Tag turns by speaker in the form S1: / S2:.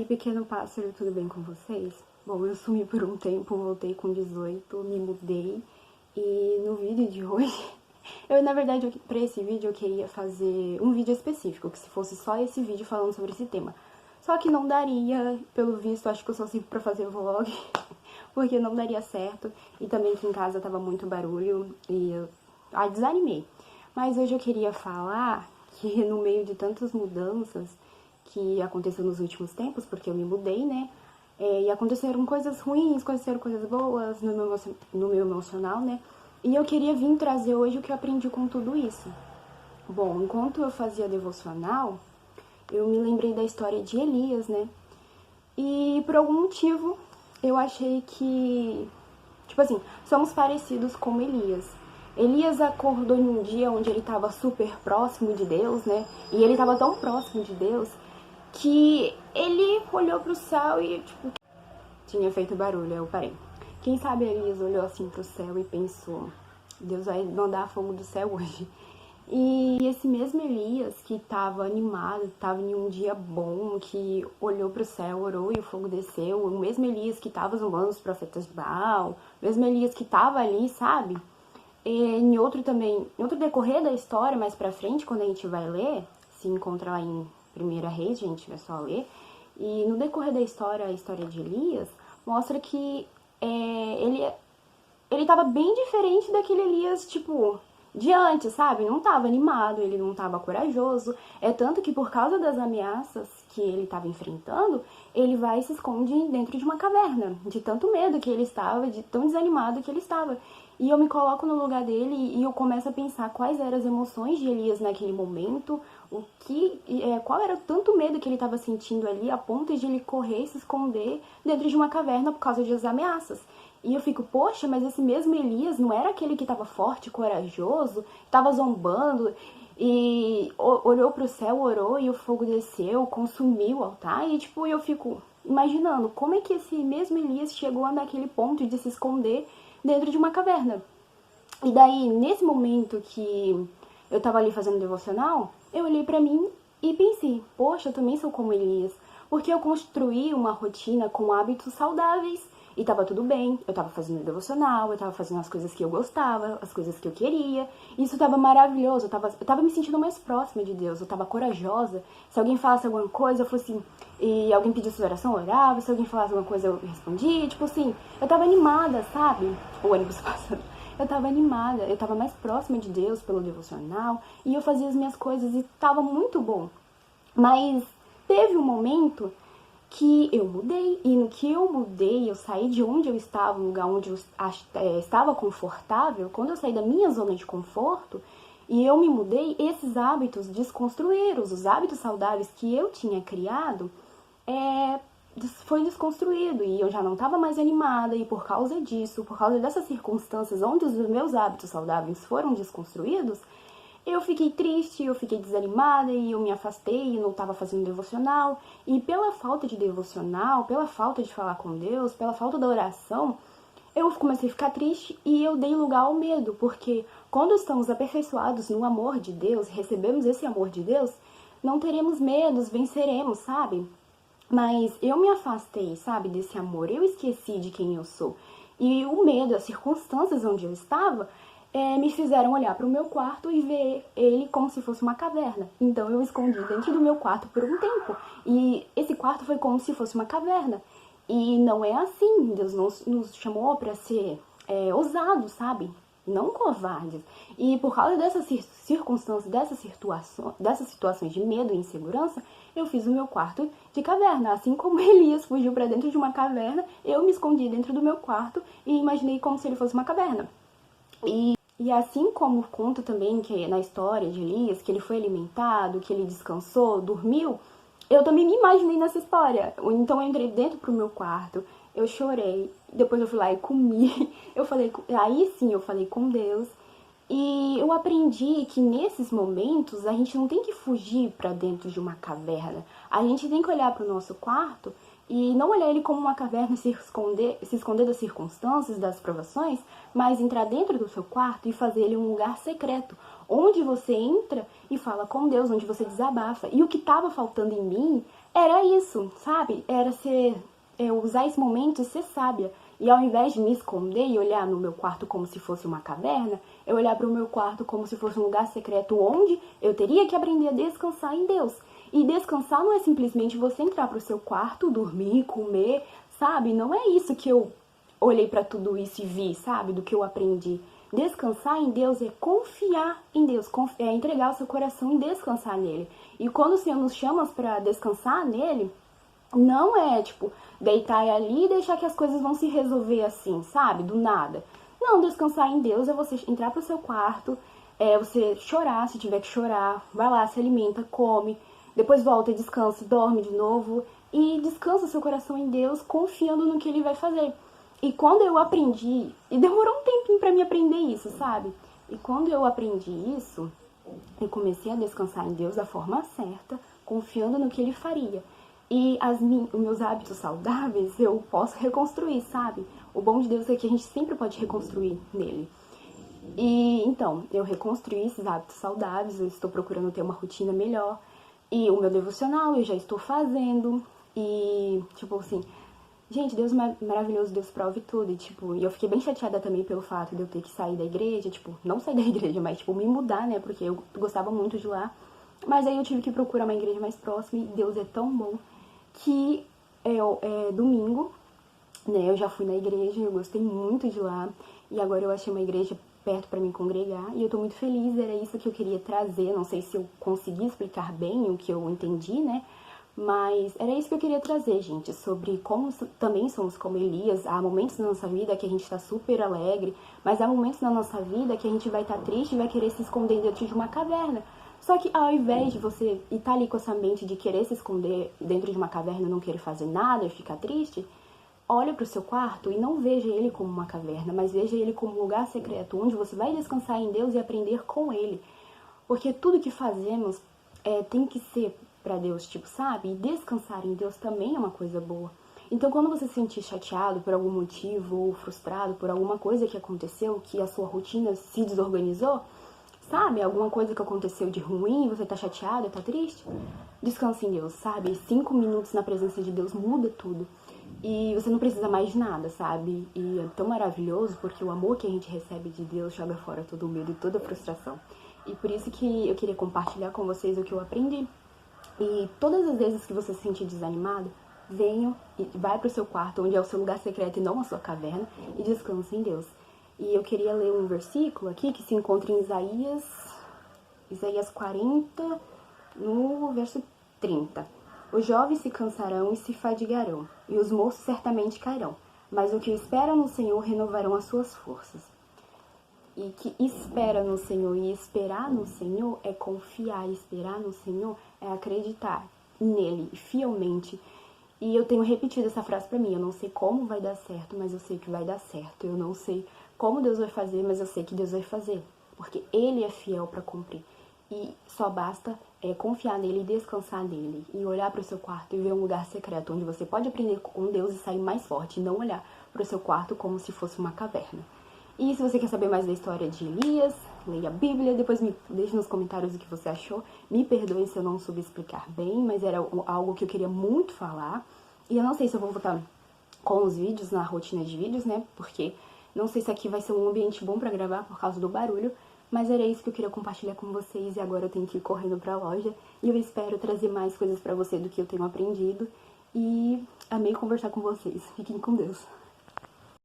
S1: pequeno pássaro, tudo bem com vocês? Bom, eu sumi por um tempo, voltei com 18, me mudei e no vídeo de hoje, na verdade, pra esse vídeo eu queria fazer um vídeo específico, que se fosse só esse vídeo falando sobre esse tema. Só que não daria, pelo visto, acho que eu só sirvo pra fazer vlog, porque não daria certo e também aqui em casa tava muito barulho e eu desanimei. Mas hoje eu queria falar que no meio de tantas mudanças que aconteceu nos últimos tempos, porque eu me mudei, né? E aconteceram coisas ruins, aconteceram coisas boas no meu emocional, né? E eu queria vir trazer hoje o que eu aprendi com tudo isso. Bom, enquanto eu fazia devocional, eu me lembrei da história de Elias, né? E por algum motivo eu achei que, tipo assim, somos parecidos com Elias. Elias acordou em um dia onde ele estava super próximo de Deus, né? E ele estava tão próximo de Deus que ele olhou pro céu e, tipo, tinha feito barulho, eu parei. Quem sabe Elias olhou assim pro céu e pensou, Deus vai mandar fogo do céu hoje. E esse mesmo Elias que estava animado, estava em um dia bom, que olhou pro céu, orou e o fogo desceu, o mesmo Elias que estava zombando os profetas de Baal, o mesmo Elias que estava ali, sabe? Em outro decorrer da história, mais pra frente, quando a gente vai ler, se encontra lá em Primeira Reis, gente, é só ler. E no decorrer da história, a história de Elias, mostra que ele tava bem diferente daquele Elias, tipo, de antes, sabe? Não tava animado, ele não tava corajoso. É tanto que por causa das ameaças que ele tava enfrentando, ele vai e se esconde dentro de uma caverna, de tanto medo que ele estava, de tão desanimado que ele estava. E eu me coloco no lugar dele e eu começo a pensar quais eram as emoções de Elias naquele momento, qual era o tanto medo que ele estava sentindo ali, a ponto de ele correr e se esconder dentro de uma caverna por causa das ameaças. E eu fico, poxa, mas esse mesmo Elias não era aquele que estava forte, corajoso, estava zombando e olhou para o céu, orou e o fogo desceu, consumiu o altar. E tipo, eu fico imaginando como é que esse mesmo Elias chegou naquele ponto de se esconder dentro de uma caverna. E daí, nesse momento que eu tava ali fazendo devocional, eu olhei pra mim e pensei, poxa, eu também sou como Elias, porque eu construí uma rotina com hábitos saudáveis e tava tudo bem, eu tava fazendo devocional, eu tava fazendo as coisas que eu gostava, as coisas que eu queria, isso tava maravilhoso, eu tava me sentindo mais próxima de Deus, eu tava corajosa, se alguém falasse alguma coisa, eu fosse, e alguém pedisse oração, eu orava, se alguém falasse alguma coisa, eu respondia, tipo assim, eu tava animada, sabe? O ônibus passando. Eu tava animada, eu tava mais próxima de Deus pelo devocional, e eu fazia as minhas coisas e tava muito bom. Mas teve um momento que eu mudei, e no que eu mudei, eu saí de onde eu estava, um lugar onde eu estava confortável, quando eu saí da minha zona de conforto, e eu me mudei, esses hábitos desconstruíram, os hábitos saudáveis que eu tinha criado, foi desconstruído, e eu já não estava mais animada, e por causa disso, por causa dessas circunstâncias onde os meus hábitos saudáveis foram desconstruídos, eu fiquei triste, eu fiquei desanimada e eu me afastei e não estava fazendo devocional. E pela falta de devocional, pela falta de falar com Deus, pela falta da oração, eu comecei a ficar triste e eu dei lugar ao medo. Porque quando estamos aperfeiçoados no amor de Deus, recebemos esse amor de Deus, não teremos medos, venceremos, sabe? Mas eu me afastei, sabe, desse amor. Eu esqueci de quem eu sou. E o medo, as circunstâncias onde eu estava, me fizeram olhar para o meu quarto e ver ele como se fosse uma caverna. Então eu escondi dentro do meu quarto por um tempo. E esse quarto foi como se fosse uma caverna. E não é assim. Deus nos chamou para ser ousados, sabe? Não covardes. E por causa dessas circunstâncias, dessas situações de medo e insegurança, eu fiz o meu quarto de caverna. Assim como Elias fugiu para dentro de uma caverna, eu me escondi dentro do meu quarto e imaginei como se ele fosse uma caverna. E assim como conta também que na história de Elias, que ele foi alimentado, que ele descansou, dormiu, eu também me imaginei nessa história. Então eu entrei dentro pro meu quarto, eu chorei, depois eu fui lá e comi, aí sim eu falei com Deus. E eu aprendi que nesses momentos a gente não tem que fugir para dentro de uma caverna. A gente tem que olhar pro nosso quarto E não olhar ele como uma caverna e se esconder das circunstâncias, das provações, mas entrar dentro do seu quarto e fazer ele um lugar secreto, onde você entra e fala com Deus, onde você desabafa. E o que estava faltando em mim era isso, sabe? Era usar esse momento e ser sábia. E ao invés de me esconder e olhar no meu quarto como se fosse uma caverna, eu olhar para o meu quarto como se fosse um lugar secreto onde eu teria que aprender a descansar em Deus. E descansar não é simplesmente você entrar pro seu quarto, dormir, comer, sabe? Não é isso que eu olhei para tudo isso e vi, sabe? Do que eu aprendi. Descansar em Deus é confiar em Deus, é entregar o seu coração e descansar nele. E quando o Senhor nos chama para descansar nele, não é, tipo, deitar ali e deixar que as coisas vão se resolver assim, sabe? Do nada. Não, descansar em Deus é você entrar pro seu quarto, é você chorar se tiver que chorar, vai lá, se alimenta, come, depois volta, descansa, dorme de novo e descansa seu coração em Deus, confiando no que Ele vai fazer. E quando eu aprendi, e demorou um tempinho pra me aprender isso, sabe? E quando eu aprendi isso, eu comecei a descansar em Deus da forma certa, confiando no que Ele faria. E os meus hábitos saudáveis eu posso reconstruir, sabe? O bom de Deus é que a gente sempre pode reconstruir nele. E então, eu reconstruí esses hábitos saudáveis, eu estou procurando ter uma rotina melhor. E o meu devocional eu já estou fazendo. E, tipo assim, gente, Deus é maravilhoso, Deus prove tudo. E, tipo, eu fiquei bem chateada também pelo fato de eu ter que sair da igreja. Tipo, não sair da igreja, mas, tipo, me mudar, né? Porque eu gostava muito de lá. Mas aí eu tive que procurar uma igreja mais próxima. E Deus é tão bom que domingo, né? Eu já fui na igreja, eu gostei muito de lá. E agora eu achei uma igreja perto para me congregar. E eu tô muito feliz, era isso que eu queria trazer. Não sei se eu consegui explicar bem o que eu entendi, né? Mas era isso que eu queria trazer, gente, sobre como também somos como Elias. Há momentos na nossa vida que a gente tá super alegre, mas há momentos na nossa vida que a gente vai estar triste e vai querer se esconder dentro de uma caverna. Só que ao invés de você estar ali com essa mente de querer se esconder dentro de uma caverna, não querer fazer nada e ficar triste, olha para o seu quarto e não veja ele como uma caverna, mas veja ele como um lugar secreto, onde você vai descansar em Deus e aprender com Ele. Porque tudo que fazemos tem que ser para Deus, tipo, sabe? E descansar em Deus também é uma coisa boa. Então, quando você se sentir chateado por algum motivo ou frustrado por alguma coisa que aconteceu, que a sua rotina se desorganizou, sabe? Alguma coisa que aconteceu de ruim, você tá chateado, tá triste, descanse em Deus, sabe? 5 minutos na presença de Deus muda tudo. E você não precisa mais de nada, sabe? E é tão maravilhoso porque o amor que a gente recebe de Deus joga fora todo o medo e toda a frustração. E por isso que eu queria compartilhar com vocês o que eu aprendi. E todas as vezes que você se sentir desanimado, venha e vai pro seu quarto, onde é o seu lugar secreto e não a sua caverna, e descanse em Deus. E eu queria ler um versículo aqui que se encontra em Isaías 40, no verso 30. Os jovens se cansarão e se fadigarão, e os moços certamente cairão, mas o que espera no Senhor renovarão as suas forças. E que espera no Senhor e esperar no Senhor é confiar, esperar no Senhor é acreditar nele fielmente. E eu tenho repetido essa frase pra mim, eu não sei como vai dar certo, mas eu sei que vai dar certo. Eu não sei como Deus vai fazer, mas eu sei que Deus vai fazer, porque Ele é fiel para cumprir. E só basta confiar nele e descansar nele. E olhar para o seu quarto e ver um lugar secreto onde você pode aprender com Deus e sair mais forte. E não olhar para o seu quarto como se fosse uma caverna. E se você quer saber mais da história de Elias, leia a Bíblia. Depois me deixe nos comentários o que você achou. Me perdoe se eu não soube explicar bem, mas era algo que eu queria muito falar. E eu não sei se eu vou voltar com os vídeos na rotina de vídeos, né? Porque não sei se aqui vai ser um ambiente bom para gravar por causa do barulho. Mas era isso que eu queria compartilhar com vocês e agora eu tenho que ir correndo pra loja. E eu espero trazer mais coisas pra você do que eu tenho aprendido. E amei conversar com vocês. Fiquem com Deus.